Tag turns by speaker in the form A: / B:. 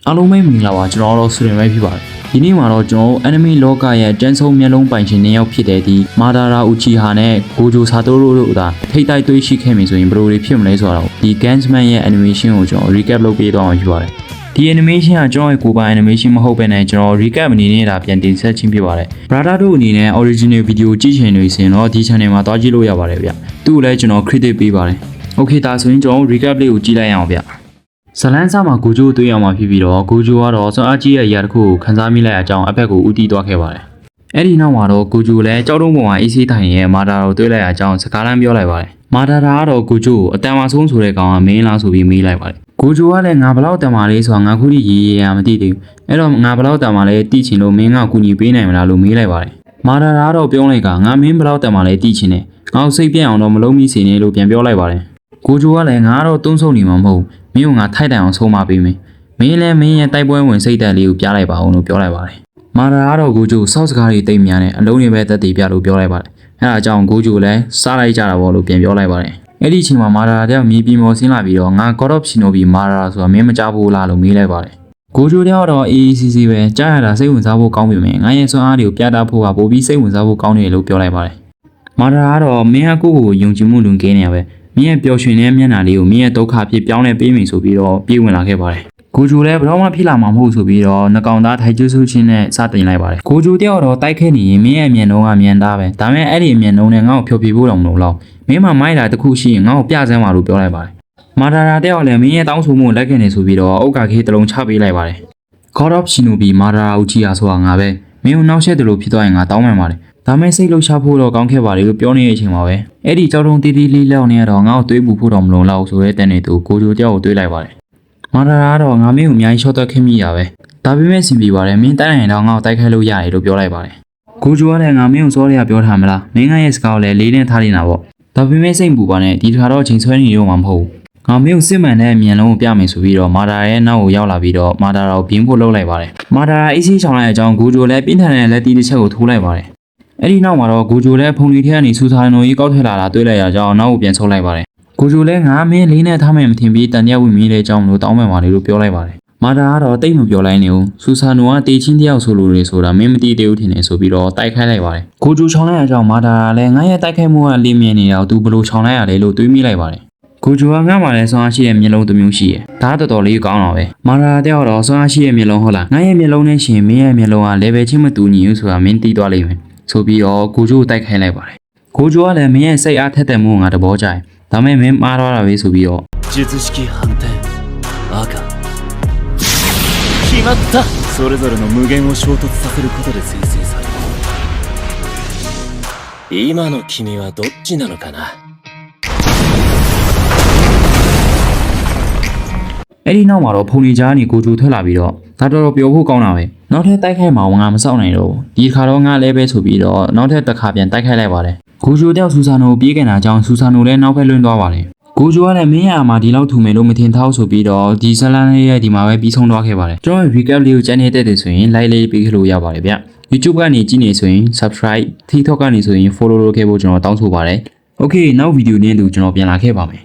A: အားလုံးပဲမင်္ဂလာပါကျွန်တော်တို့ဆွေးနွေးဖြစ်ပါတယ်ဒီနေ့မှာတော့ကျွန်တော်တို့ enemy လောကရဲ့တန်းဆုံးမျက်လုံးပိုင်ရှင်2ယောက်ဖြစ်တဲ့ဒီမာဒါရာဦးချီဟာနဲ့ဂိုဂျိုဆာတိုရိုတို့ကထိတ်တိုက်သွေးရှိခဲ့ပြီဆိုရင်ဘယ်လိုတွေဖြစ်မလဲဆိုတော့ဒီ Gunsman ရဲ့ animation ကိုကျွန်တော် recap လုပ်ပေးသွားမှာဖြစ်ပါတယ်ဒီ animation ကကျွန်တော်ရဲ့ကိုယ်ပိုင် animation မဟုတ်ဘဲနဲ့ကျွန်တော် recap အနေနဲ့ဒါပြန်တင်ဆက်ခြင်းဖြစ်ပါတယ် brother တို့အနေနဲ့ original video ကြည့်ချင်လို့ဆိုရင်တော့ဒီ channel မှာသွားကြည့်လို့ရပါတယ်ဗျသူ့ကိုလည်းကျွန်တော် credit ပေးပါတယ် okay ဒါဆိုရင်ကျွန်တော် recap လေးကိုကြည့်လိုက်အောင်ဗျဇလန်းစာမှာဂိုဂျိုတွေ့ရမှာဖြစ်ပြီးတော့ဂိုဂျိုကတော့စွမ်းအားကြီးရဲ့အရာတစ်ခုကိုခန်းစားမိလိုက်အကြောင်းအဘက်ကိုဦးတည်သွားခဲ့ပါတယ်။အဲ့ဒီနောက်မှာတော့ဂိုဂျိုလည်းကြောက်တုံးပေါ်မှာအေးဆေးထိုင်ရဲ့မာဒါကိုတွေ့လိုက်အကြောင်းစကားလမ်းပြောလိုက်ပါတယ်။မာဒါကတော့ဂိုဂျိုကိုအတန်မဆုံးဆိုတဲ့ကောင်ကမင်းလားဆိုပြီးမေးလိုက်ပါတယ်။ဂိုဂျိုကလည်းငါဘလောက်တန်မာလေးဆိုတာငါခုထိရေးရမသိသေးဘူး။အဲ့တော့ငါဘလောက်တန်မာလေးတိချင်လို့မင်းကကူညီပေးနိုင်မလားလို့မေးလိုက်ပါတယ်။မာဒါကတော့ပြောလိုက်ကငါမင်းဘလောက်တန်မာလေးတိချင်တယ်။ငါ့စိတ်ပြည့်အောင်တော့မလုံးမိစေနဲ့လို့ပြန်ပြောလိုက်ပါတယ်။ဂိုဂျိုကလည်းငါကတော့တုံးဆုံနေမှာမဟုတ်မင်းကငါထိုက်တန်အောင်ဆုံးမပေးမယ်မင်းလည်းမင်းရဲ့တိုက်ပွဲဝင်စိတ်ဓာတ်လေးကိုပြလိုက်ပါအောင်လို့ပြောလိုက်ပါတယ်မာရာကတော့ဂိုဂျိုစောက်စကားတွေတိတ်များတယ်အလုံးတွေပဲတက်တည်ပြလို့ပြောလိုက်ပါတယ်အဲဒါကြောင့်ဂိုဂျိုလည်းစားလိုက်ကြတာပေါ့လို့ပြန်ပြောလိုက်ပါတယ်အဲ့ဒီအချိန်မှာမာရာတယောက်မြေပြင်ပေါ်ဆင်းလာပြီးတော့ငါ God of Shinobi မာရာဆိုတာမင်းမကြားဘူးလားလို့မေးလိုက်ပါတယ်ဂိုဂျိုတယောက်တော့ AACC ပဲကြားရတာစိတ်ဝင်စားဖို့ကောင်းပြီမယ်ငါရဲ့စွမ်းအားတွေကိုပြသဖို့ကပိုပြီးစိတ်ဝင်စားဖို့ကောင်းတယ်လို့ပြောလိုက်ပါတယ်မာရာကတော့မင်းကကိုယ့်ကိုယုံကြည်မှုလွန်ကင်းနေရပဲမင်းရဲ့ပျော်ရွှင်တဲ့မျက်နှာလေးကိုမင်းရဲ့ဒုက္ခဖြစ်ပြောင်းလဲပေးမိဆိုပြီးတော့ပြေးဝင်လာခဲ့ပါတယ်။ဂိုဂျိုလည်းဘယ်တော့မှဖြစ်လာမှာမဟုတ်ဆိုပြီးတော့နှကောင်သားထိုင်ကျဆူချင်းနဲ့စတင်လိုက်ပါတယ်။ဂိုဂျိုတယောက်တော့တိုက်ခဲနေရင်မင်းရဲ့အမျက်နှာကမြန်သားပဲ။ဒါပေမဲ့အဲ့ဒီအမျက်နှာနဲ့ငါ့ကိုဖျော်ဖြေဖို့တော့မလိုတော့။မင်းမှမိုက်တာတစ်ခုရှိရင်ငါ့ကိုပြစမ်းပါလို့ပြောလိုက်ပါတယ်။မာဒါရာတယောက်လည်းမင်းရဲ့တောင်းဆိုမှုကိုလက်ခံနေဆိုပြီးတော့အုတ်ကာခေးတစ်လုံးချပေးလိုက်ပါတယ်။ God of Shinobi မာဒါရာဦးချီယာဆိုတာငါပဲ။မင်းကိုနောက်ဆက်တယ်လို့ဖြစ်သွားရင်ငါတောင်းပန်ပါတယ်။ဒါမဲ့စိတ်လှုပ်ရှားဖို့တော့ကောင်းခဲ့ပါလေလို့ပြောနေတဲ့အချိန်မှာပဲအဲ့ဒီကြောက်တုံးတီးတီးလေးလောက်နေတော့ငါ့ကိုတွေးပူဖို့တော့မလုံလောက်ဆိုတဲ့တန်နေသူကိုဂျိုကြောက်ကိုတွေးလိုက်ပါတယ်မာဒါရာကတော့ငါမင်းကိုအများကြီးရှော့တက်ခင်းမိရပဲဒါပေမဲ့စင်ပြပါတယ်မင်းတိုက်နိုင်တော့ငါ့ကိုတိုက်ခိုက်လို့ရတယ်လို့ပြောလိုက်ပါတယ်ကိုဂျိုကလည်းငါမင်းကိုစောရပြောထားမလားမင်းကရဲ့စကားကိုလည်းလေးနဲ့ထားနေတာပေါ့ဒါပေမဲ့စိတ်ပူပါနဲ့ဒီတစ်ခါတော့ချိန်ဆွဲနေတော့မှမဟုတ်ငါမင်းကိုစစ်မှန်တဲ့အမြန်လုံးကိုပြမယ်ဆိုပြီးတော့မာဒါရာရဲ့နောက်ကိုရောက်လာပြီးတော့မာဒါရာကိုပြင်းဖို့လုပ်လိုက်ပါတယ်မာဒါရာအေးဆေးချောင်းလိုက်အကြောင်းကိုဂျိုလည်းပြင်းထန်တဲ့လက်တီးတစ်ချက်ကိုထိုးလိုက်ပါတယ်အဲ့ဒီနောက်မှာတော့ဂိုဂျိုလည်းဖုန်လီထဲကနေစူစာနိုကြီးကောက်ထည့်လာတာတွေ့လိုက်ရကြောင်းနောက်ကိုပြန်ဆုတ်လိုက်ပါတယ်ဂိုဂျိုလည်းငါမင်းလေးနဲ့ထားမယ်မထင်ပြီးတန်တရားဝင်မိတဲ့အကြောင်းလို့တောင်းပန်ပါလေလို့ပြောလိုက်ပါတယ်မာဒါကတော့တိတ်မပြောလိုက်နေဘူးစူစာနိုကတေချင်းတယောက်ဆိုလို့လေဆိုတာမင်းမသိသေးဘူးထင်နေဆိုပြီးတော့တိုက်ခိုက်လိုက်ပါတယ်ဂိုဂျိုချောင်းလိုက်ရကြောင်းမာဒါကလည်းငါရဲ့တိုက်ခိုက်မှုကလင်းမြင်နေတော့သူဘလို့ချောင်းလိုက်ရလဲလို့တွေးမိလိုက်ပါတယ်ဂိုဂျိုကငါ့မှာလည်းစွမ်းအားရှိတဲ့မျက်လုံးတစ်မျိုးရှိတယ်။ဒါတော်တော်လေးကောင်းတော့ပဲ။မာရာတယောက်တော့စွမ်းအားရှိတဲ့မျက်လုံးဟုတ်လား။ငါရဲ့မျက်လုံးနဲ့ရှင်မင်းရဲ့မျက်လုံးက level ချင်းမတူညီဘူးဆိုတာမင်းသိသွားလိမ့်မယ်။ဆိုပြီးတော့ဂိုဂျိုတိုက်ခိုင်းလိုက်ပါတယ်။ဂိုဂျိုကလည်းမင်းရဲ့စိတ်အားထက်သန်မှုကငါသဘောကျတယ်။ဒါပေမဲ့မင်းမှားသွားတာပဲဆိုပြီးတော့
B: 術式反転赤決まったそれぞれの無限を衝突させることで生成される今の君はどっちなのかな
A: အဲ့ဒီနောက်မှာတော့ဖုန်လီကြားကနေကိုဂျိုထွက်လာပြီးတော့ဒါတော်တော်ပြောဖို့ကောင်းတာပဲနောက်ထပ်တိုက်ခိုက်မှာငါမစောင့်နိုင်တော့ဒီခါတော့ငါလည်းပဲဆိုပြီးတော့နောက်ထပ်တစ်ခါပြန်တိုက်ခိုက်လိုက်ပါတယ်ဂိုဂျိုတယောက်ဆူဆာနိုပြေးကန်တာကြောင့်ဆူဆာနိုလည်းနောက်ဘက်လွှင့်သွားပါတယ်ဂိုဂျိုကလည်းမင်းရမှာဒီလောက်ထူမယ်လို့မထင်ထားဆိုပြီးတော့ဒီဇလန်လေးရဲ့ဒီမှာပဲပြီးဆုံးသွားခဲ့ပါတယ်ကျွန်တော် recap လေးကိုကြည့်နေတဲ့တဲ့ဆိုရင် like လေးပေးခလို့ရပါတယ်ဗျ YouTube ကနေကြည့်နေဆိုရင် subscribe TikTok ကနေဆိုရင် follow လုပ်ခဲ့ဖို့ကျွန်တော်တောင်းဆိုပါတယ် Okay နောက်ဗီဒီယိုနဲ့တူကျွန်တော်ပြန်လာခဲ့ပါမယ်